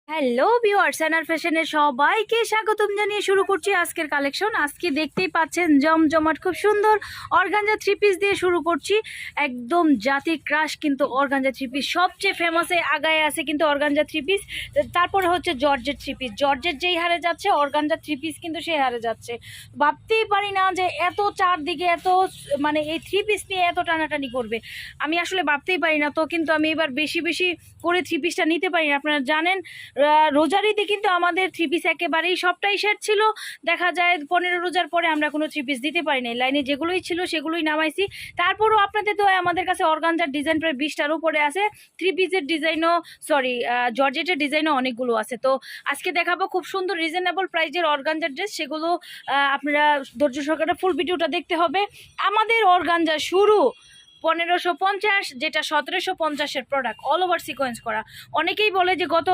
Hello viewers, NR ফ্যাশনের সবাইকে স্বাগতম জানিয়ে শুরু করছি আজকের কালেকশন। আজকে দেখতেই পাচ্ছেন জমজমাট খুব সুন্দর অর্গানজা থ্রি পিস দিয়ে শুরু করছি। একদম জাতির ক্রাশ কিন্তু অর্গানজা থ্রি পিস, সবচেয়ে ফেমাসে আগায় আছে কিন্তু অর্গানজা থ্রি পিস। তারপরে হচ্ছে জর্জেট থ্রি পিস, জর্জেট যেই হারে যাচ্ছে অর্গানজা থ্রি পিস কিন্তু সেই হারে যাচ্ছে। ভাবতেই পারি না যে এত চারদিকে এত মানে এই থ্রি পিস নিয়ে এত টানাটানি করবে, আমি আসলে ভাবতেই পারি না। তো কিন্তু আমি এবার বেশি বেশি করে থ্রি পিসটা নিতে পারি না। আপনারা জানেন রোজারিতে কিন্তু আমাদের থ্রি পিস একেবারেই সবটাই শেষ ছিল। দেখা যায় 15 রোজার পরে আমরা কোনো থ্রি পিস দিতে পারি না, লাইনে যেগুলোই ছিল সেগুলোই নামাইছি। তারপরও আপনাদের তো আমাদের কাছে অর্গানজার ডিজাইন প্রায় 20টার উপরে আছে, থ্রি পিসের ডিজাইনও জর্জেটের ডিজাইনও অনেকগুলো আছে। তো আজকে দেখাবো খুব সুন্দর রিজনেবল প্রাইজের অর্গানজার ড্রেস, সেগুলো আপনারা ধৈর্য সহকারে ফুল ভিডিওটা দেখতে হবে। আমাদের অর্গানজা শুরু 1550, যেটা 1750-এর প্রোডাক্ট, অল ওভার সিকোয়েন্স করা। অনেকেই বলে যে গত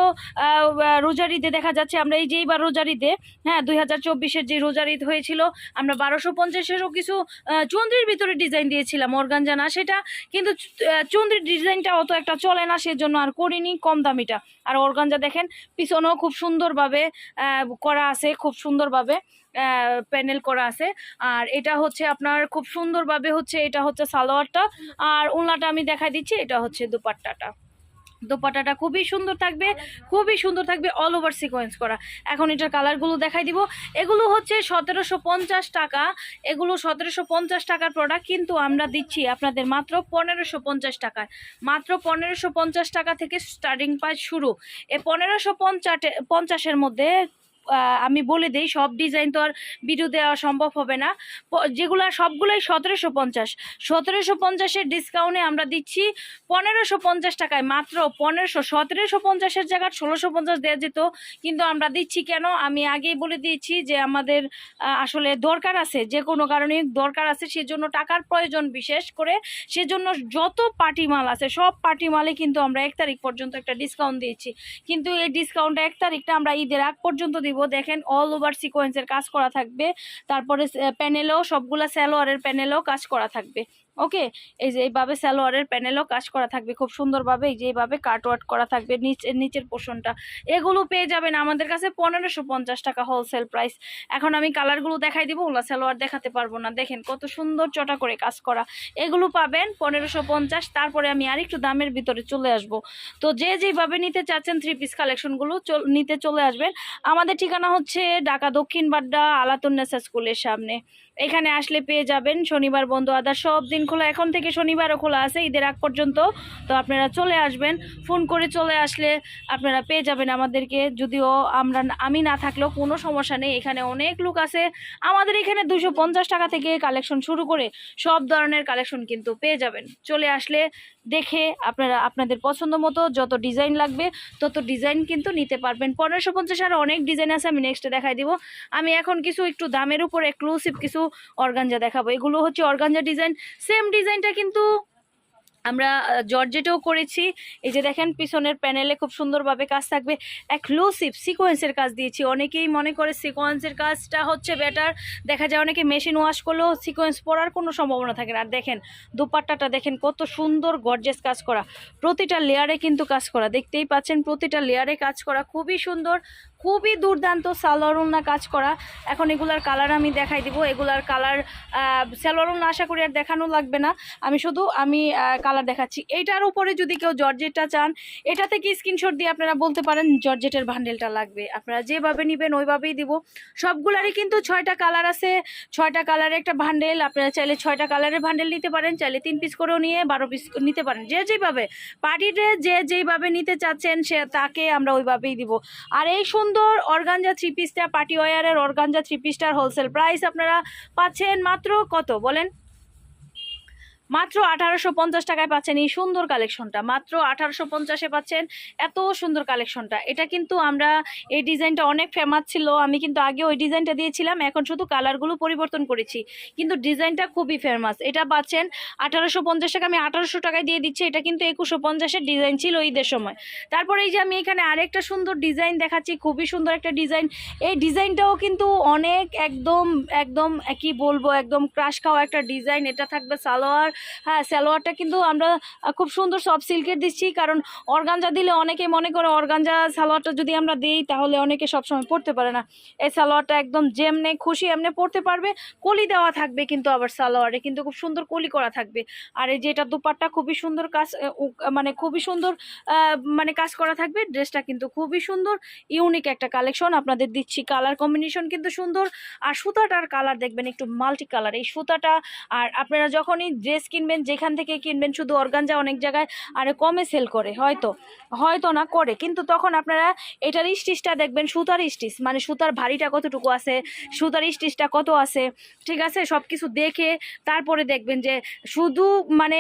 রোজারিতে দেখা যাচ্ছে আমরা এই যে এইবার রোজারিতে, হ্যাঁ 2024-এর যে রোজারিদ হয়েছিল, আমরা 1250-এরও কিছু চন্দ্রির ভিতরে ডিজাইন দিয়েছিলাম অর্গানজা না সেটা, কিন্তু চন্দ্রির ডিজাইনটা অত একটা চলে না, সেজন্য আর করিনি, কম দামিটা। আর অর্গানজা দেখেন পিছনেও খুব সুন্দরভাবে করা আছে, খুব সুন্দরভাবে প্যানেল করা আছে। আর এটা হচ্ছে আপনার খুব সুন্দরভাবে হচ্ছে, এটা হচ্ছে সালোয়ারটা, আর ওড়নাটা আমি দেখাই দিচ্ছি, এটা হচ্ছে দুপাট্টাটা। দোপাট্টাটা খুবই সুন্দর থাকবে, খুবই সুন্দর থাকবে, অল ওভার সিকোয়েন্স করা। এখন এটার কালারগুলো দেখাই দিব। এগুলো হচ্ছে 1750 টাকা, এগুলো 1750 টাকার প্রোডাক্ট, কিন্তু আমরা দিচ্ছি আপনাদের মাত্র 1550 টাকায়। মাত্র 1550 টাকা থেকে স্টার্টিং প্রাইস শুরু। এই 1550-এর মধ্যে আমি বলে দিই, সব ডিজাইন তো আর ভিডিও দেওয়া সম্ভব হবে না, যেগুলো সবগুলোই 1750 ডিসকাউন্টে আমরা দিচ্ছি 1550 টাকায়। মাত্র 1750-এর জায়গায় 1650 দেওয়া যেত, কিন্তু আমরা দিচ্ছি কেন আমি আগেই বলে দিয়েছি যে আমাদের আসলে দরকার আছে, যে কোনো কারণে দরকার আছে, সেজন্য টাকার প্রয়োজন বিশেষ করে, সেজন্য যত পার্টি মাল আছে সব পার্টি মালে কিন্তু আমরা 1 তারিখ পর্যন্ত একটা ডিসকাউন্ট দিয়েছি। কিন্তু এই ডিসকাউন্টটা 1 তারিখটা আমরা ঈদের আগ পর্যন্ত দিব। দেখেন অল ওভার সিকোয়েন্সের কাজ করা থাকবে, তারপরে প্যানেলেও সবগুলা সালোয়ারের প্যানেলেও কাজ করা থাকবে। ওকে, এই যে এইভাবে সালোয়ারের প্যানেলও কাজ করা থাকবে খুব সুন্দরভাবে, এই যে এইভাবে কাটওয়ার্ক করা থাকবে নিচের পোর্শনটা। এগুলো পেয়ে যাবেন আমাদের কাছে 1550 টাকা হোলসেল প্রাইস। এখন আমি কালারগুলো দেখাই দিব, ওলা সালোয়ার দেখাতে পারবো না। দেখেন কত সুন্দর চটা করে কাজ করা, এগুলো পাবেন 1550। তারপরে আমি আরেকটু দামের ভিতরে চলে আসব। তো যে যেভাবে নিতে চাচ্ছেন থ্রি পিস কালেকশনগুলো নিতে চলে আসবেন। আমাদের ঠিকানা হচ্ছে ঢাকা দক্ষিণ বাড্ডা আলাতুন্নেসা স্কুলের সামনে। এখানে আসলে পেয়ে যাবেন, শনিবার বন্ধ, আদার সব দিন খোলা। এখন থেকে শনিবারও খোলা আছে ঈদের আগ পর্যন্ত। তো আপনারা চলে আসবেন, ফোন করে চলে আসলে আপনারা পেয়ে যাবেন আমাদেরকে। যদিও আমি না থাকলেও কোনো সমস্যা নেই, এখানে অনেক লোক আছে। আমাদের এখানে 250 টাকা থেকে কালেকশন শুরু করে সব ধরনের কালেকশন কিন্তু পেয়ে যাবেন। চলে আসলে দেখে আপনারা আপনাদের পছন্দ মতো যত ডিজাইন লাগবে তত ডিজাইন কিন্তু নিতে পারবেন। 1550 আর অনেক ডিজাইন আছে, আমি নেক্সটে দেখাই দিব। আমি এখন কিছু একটু দামের উপর এক্সক্লুসিভ কিছু অর্গানজা দেখাবো। এগুলো হচ্ছে অর্গানজা ডিজাইন, সেম ডিজাইনটা কিন্তু আমরা জর্জেটেও করেছি। এই যে দেখেন পিছনের প্যানেলে খুব সুন্দরভাবে কাজ থাকবে, এক্সক্লুসিভ সিকোয়েন্সের কাজ দিয়েছি। অনেকেই মনে করে সিকোয়েন্সের কাজটা হচ্ছে বেটার, দেখা যায় অনেকে মেশিন ওয়াশ করলেও সিকোয়েন্স পরার কোনো সম্ভাবনা থাকে না। আর দেখেন দুপাট্টাটা দেখেন কত সুন্দর গর্জিয়াস কাজ করা, প্রতিটা লেয়ারে কিন্তু কাজ করা, দেখতেই পাচ্ছেন প্রতিটা লেয়ারে কাজ করা, খুবই সুন্দর, খুবই দুর্দান্ত সালোয়ার ওড়না কাজ করা। এখন এগুলার কালার আমি দেখাই দিব। এগুলার কালার সালোয়ার ওড়না আশা করি আর দেখানো লাগবে না, আমি কালার দেখাচ্ছি। এইটার উপরে যদি কেউ জর্জেটটা চান, এটা থেকে স্ক্রিনশট দিয়ে আপনারা বলতে পারেন জর্জেটের ভান্ডেলটা লাগবে, আপনারা যেভাবে নেবেন ওইভাবেই দিব। সবগুলারই কিন্তু 6টা কালার আছে, 6টা কালারের একটা ভান্ডেল। আপনারা চাইলে 6টা কালারের ভান্ডেল নিতে পারেন, চাইলে 3 পিস করেও নিয়ে 12 পিস নিতে পারেন, যে যেভাবে পার্টিতে যেইভাবে নিতে চাচ্ছেন সে তাকে আমরা ওইভাবেই দিব। আর এই সুন্দর অর্গানজা থ্রি পিসটা, পার্টি ওয়ারের অর্গানজা থ্রি পিসটার হোলসেল প্রাইস আপনারা পাচ্ছেন মাত্র কত বলেন? মাত্র 1850 টাকায় পাচ্ছেন এই সুন্দর কালেকশনটা, মাত্র 1850-এ পাচ্ছেন এত সুন্দর কালেকশনটা। এটা কিন্তু আমরা এই ডিজাইনটা অনেক ফেমাস ছিল, আমি কিন্তু আগে ওই ডিজাইনটা দিয়েছিলাম, এখন শুধু কালারগুলো পরিবর্তন করেছি, কিন্তু ডিজাইনটা খুবই ফেমাস। এটা পাচ্ছেন 1850 টাকা, আমি 1800 টাকায় দিয়ে দিচ্ছি। এটা কিন্তু 2150-এর ডিজাইন ছিল ঈদের সময়। তারপরে এই যে আমি এখানে আরেকটা সুন্দর ডিজাইন দেখাচ্ছি, খুবই সুন্দর একটা ডিজাইন। এই ডিজাইনটাও কিন্তু অনেক একদম একদম কি বলবো, একদম ক্রাশ খাওয়া একটা ডিজাইন। এটা থাকবে সালোয়ার, হ্যাঁ, সালোয়ারটা কিন্তু আমরা খুব সুন্দর সফট সিল্কের দিচ্ছি, কারণ অর্গানজা দিলে অনেকে মনে করে অর্গানজা সালোয়ারটা যদি আমরা দিই তাহলে অনেকে সবসময় পরতে পারে না। এই সালোয়ারটা একদম যেমনে খুশি এমনি পরতে পারবে, কলি দেওয়া থাকবে কিন্তু আবার সালোয়ারে কিন্তু খুব সুন্দর কলি করা থাকবে। আর এই যে এটা দুপাট্টা খুবই সুন্দর কাজ, মানে খুবই সুন্দর মানে কাজ করা থাকবে। ড্রেসটা কিন্তু খুবই সুন্দর, ইউনিক একটা কালেকশন আপনাদের দিচ্ছি। কালার কম্বিনেশন কিন্তু সুন্দর, আর সুতাটার কালার দেখবেন একটু মাল্টি কালার এই সুতাটা। আর আপনারা যখনই ড্রেস কিনবেন, যেখান থেকে কিনবেন, শুধু অর্গানজা অনেক জায়গায় আরে কমে সেল করে, হয়তো না করে, কিন্তু তখন আপনারা এটার স্টিচটা দেখবেন, সুতার স্টিচ মানে সুতার ভারীটা কতটুকু আছে, সুতার স্টিচটা কত আছে, ঠিক আছে, সব কিছু দেখে তারপরে দেখবেন যে শুধু মানে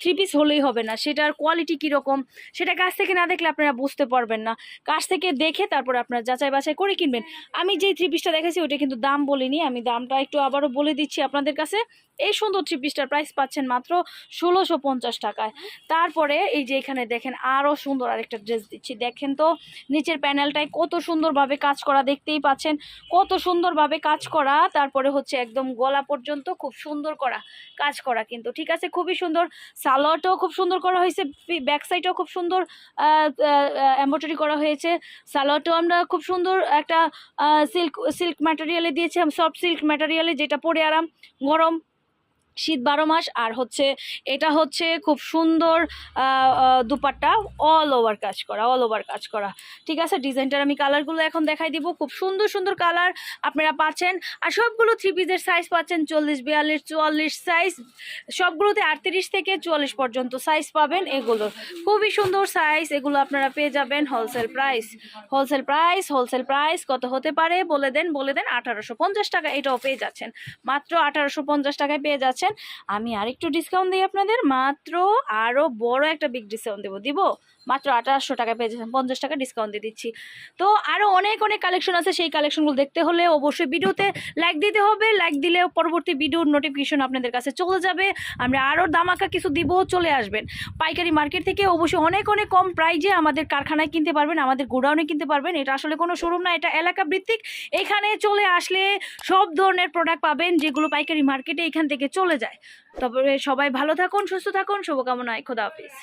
3 পিস হলেই হবে না, সেটার কোয়ালিটি কীরকম সেটা কাছ থেকে না দেখলে আপনারা বুঝতে পারবেন না। কাছ থেকে দেখে তারপরে আপনারা যাচাই বাছাই করে কিনবেন। আমি যেই 3 পিসটা দেখেছি ওইটা কিন্তু দাম বলিনি, আমি দামটা একটু আবারও বলে দিচ্ছি আপনাদের কাছে। এই সুন্দর 3 পিসটার প্রাইস পাচ্ছেন মাত্র 1650 টাকায়। তারপরে এই যে এখানে দেখেন আরও সুন্দর আরেকটা ড্রেস দিচ্ছি, দেখেন তো নিচের প্যানেলটায় কত সুন্দরভাবে কাজ করা, দেখতেই পাচ্ছেন কত সুন্দরভাবে কাজ করা। তারপরে হচ্ছে একদম গলা পর্যন্ত খুব সুন্দর করা কাজ করা কিন্তু, ঠিক আছে, খুবই সুন্দর। সালোয়ারটাও খুব সুন্দর করা হয়েছে, ব্যাক সাইডটাও খুব সুন্দর এমব্রয়ডারি করা হয়েছে। সালোয়ারটাও আমরা খুব সুন্দর একটা সিল্ক ম্যাটেরিয়ালে দিয়েছি, সফট সিল্ক ম্যাটেরিয়ালে, যেটা পরে আরাম, গরম শীত 12 মাস। আর হচ্ছে এটা হচ্ছে খুব সুন্দর দুপাট্টা, অল ওভার কাজ করা, ঠিক আছে। ডিজাইনটার আমি কালারগুলো এখন দেখাই দিব, খুব সুন্দর সুন্দর কালার আপনারা পাচ্ছেন। আর সবগুলো 3 পিসের সাইজ পাচ্ছেন 40, 42, 44 সাইজ, সবগুলোতে 38 থেকে 44 পর্যন্ত সাইজ পাবেন। এগুলো খুবই সুন্দর সাইজ, এগুলো আপনারা পেয়ে যাবেন হোলসেল প্রাইস কত হতে পারে বলে দেন 1850 টাকা। এটাও পেয়ে যাচ্ছেন মাত্র 1850 টাকায় পেয়ে যাচ্ছেন। আমি আরেকটু ডিসকাউন্ট দিই আপনাদের, মাত্র আরো বড় একটা বিগ ডিসকাউন্ট দিব মাত্র 1800 টাকায় পেয়ে যাচ্ছেন, 50 টাকা ডিসকাউন্ট দিয়ে দিচ্ছি। তো আরো অনেক কালেকশন আছে, সেই কালেকশনগুলো দেখতে হলে অবশ্যই ভিডিওতে লাইক দিতে হবে। লাইক দিলে পরবর্তী ভিডিওর নোটিফিকেশন আপনাদের কাছে চলে যাবে। আমরা আরো দামাকা কিছু দিব, চলে আসবেন পাইকারি মার্কেট থেকে। অবশ্যই অনেক কম প্রাইজে আমাদের কারখানায় কিনতে পারবেন, আমাদের গোডাউনে কিনতে পারবেন। এটা আসলে কোনো শোরুম না, এটা এলাকা ভিত্তিক। এখানে চলে আসলে সব ধরনের প্রোডাক্ট পাবেন যেগুলো পাইকারি মার্কেটে এখান থেকে চলে যায়। তবে সবাই ভালো থাকুন, সুস্থ থাকুন, শুভকামনায়, খোদা হাফেজ।